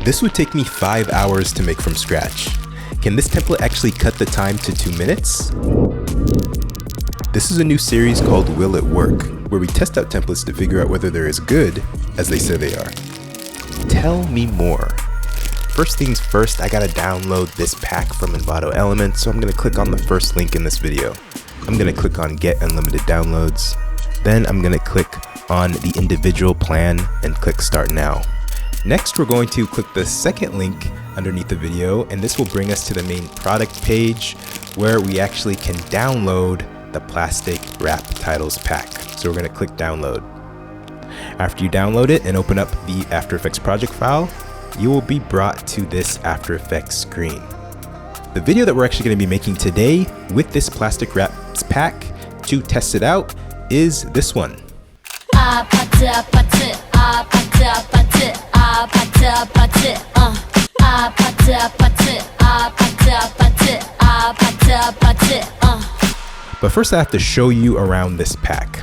This would take me 5 hours to make from scratch. Can this template actually cut the time to 2 minutes? This is a new series called Will It Work, where we test out templates to figure out whether they're as good as they say they are. Tell me more. First things first, I gotta download this pack from Envato Elements, so I'm gonna click on the first link in this video. I'm gonna click on Get Unlimited Downloads. Then I'm gonna click on the individual plan and click Start Now. Next, we're going to click the second link underneath the video, and this will bring us to the main product page where we actually can download the plastic wrap titles pack. So we're gonna click download. After you download it and open up the After Effects project file, you will be brought to this After Effects screen. The video that we're actually going to be making today with this plastic wraps pack to test it out is this one. But first I have to show you around this pack.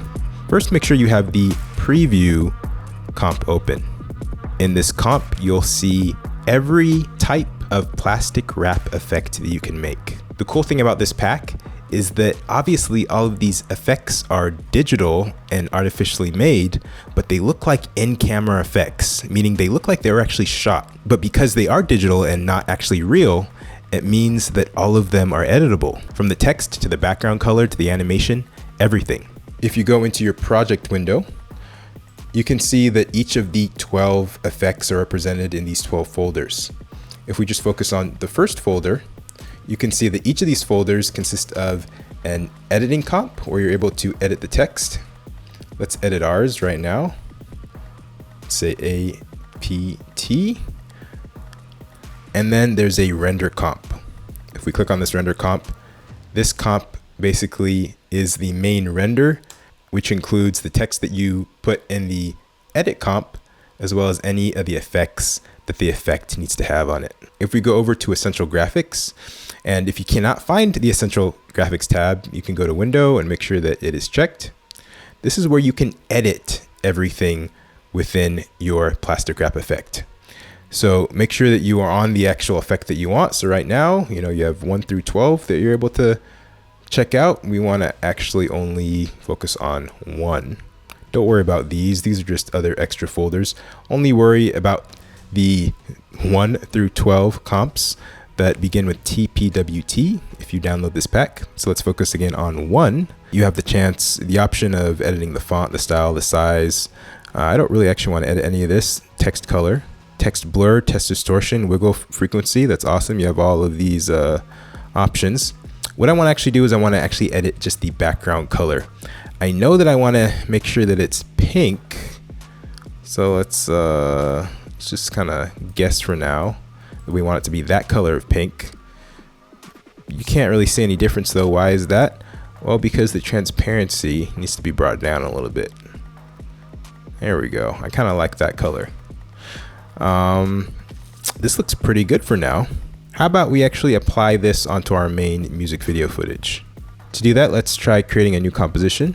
First, make sure you have the preview comp open. In this comp, you'll see every type of plastic wrap effect that you can make. The cool thing about this pack is that obviously all of these effects are digital and artificially made, but they look like in-camera effects, meaning they look like they were actually shot. But because they are digital and not actually real, it means that all of them are editable. From the text to the background color to the animation, everything. If you go into your project window, you can see that each of the 12 effects are represented in these 12 folders. If we just focus on the first folder, you can see that each of these folders consist of an editing comp where you're able to edit the text. Let's edit ours right now. Let's say APT. And then there's a render comp. If we click on this render comp, this comp basically is the main render, which includes the text that you put in the edit comp, as well as any of the effects that the effect needs to have on it. If we go over to Essential Graphics, and if you cannot find the Essential Graphics tab, you can go to Window and make sure that it is checked. This is where you can edit everything within your plastic wrap effect. So make sure that you are on the actual effect that you want. So right now, you have 1 through 12 that you're able to check out. We want to actually only focus on 1. Don't worry about these. These are just other extra folders. Only worry about the 1 through 12 comps that begin with TPWT if you download this pack. So let's focus again on 1. You have the option of editing the font, the style, the size. I don't really actually want to edit any of this. Text color, text blur, text distortion, wiggle frequency. That's awesome. You have all of these options. What I want to actually do is I want to actually edit just the background color. I know that I want to make sure that it's pink. So let's just kind of guess for now that we want it to be that color of pink. You can't really see any difference though. Why is that? Well, because the transparency needs to be brought down a little bit. There we go. I kind of like that color. This looks pretty good for now. How about we actually apply this onto our main music video footage? To do that, let's try creating a new composition.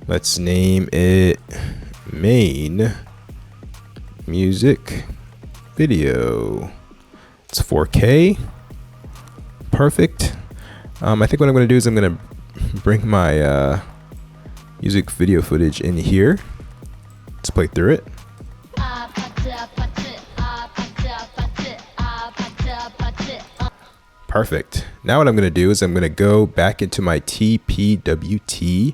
Let's name it Main Music Video. It's 4K. Perfect. I think what I'm going to do is I'm going to bring my music video footage in here. Let's play through it. Perfect. Now what I'm going to do is I'm going to go back into my TPWT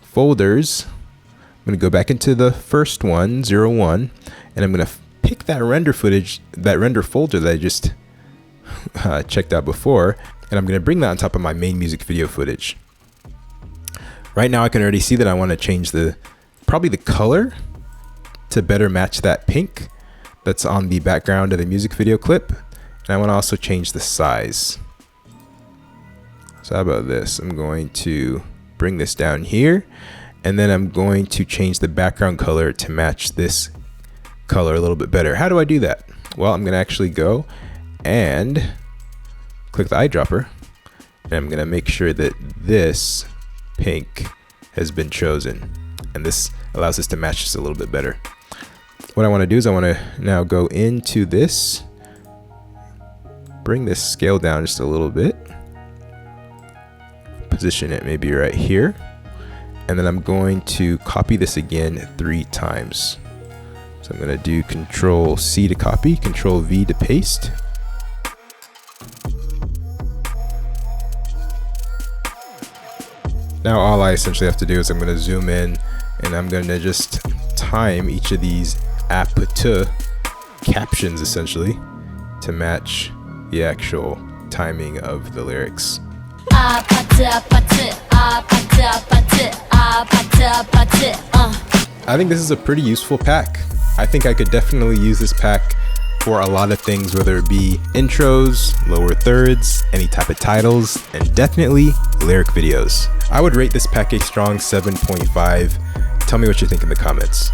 folders. I'm going to go back into the first one, 01, and I'm going to pick that render footage, that render folder that I just checked out before, and I'm going to bring that on top of my main music video footage. Right now I can already see that I want to change probably the color to better match that pink that's on the background of the music video clip. And I want to also change the size. So how about this? I'm going to bring this down here, and then I'm going to change the background color to match this color a little bit better. How do I do that? Well, I'm going to actually go and click the eyedropper, and I'm going to make sure that this pink has been chosen, and this allows us to match this a little bit better. What I want to do is I want to now go into this, bring this scale down just a little bit, position it maybe right here, and then I'm going to copy this again 3 times. So I'm going to do Control C to copy, Control V to paste. Now all I essentially have to do is I'm going to zoom in and I'm going to just time each of these apata captions essentially to match the actual timing of the lyrics. I think this is a pretty useful pack. I think I could definitely use this pack for a lot of things, whether it be intros, lower thirds, any type of titles, and definitely lyric videos. I would rate this pack a strong 7.5. Tell me what you think in the comments.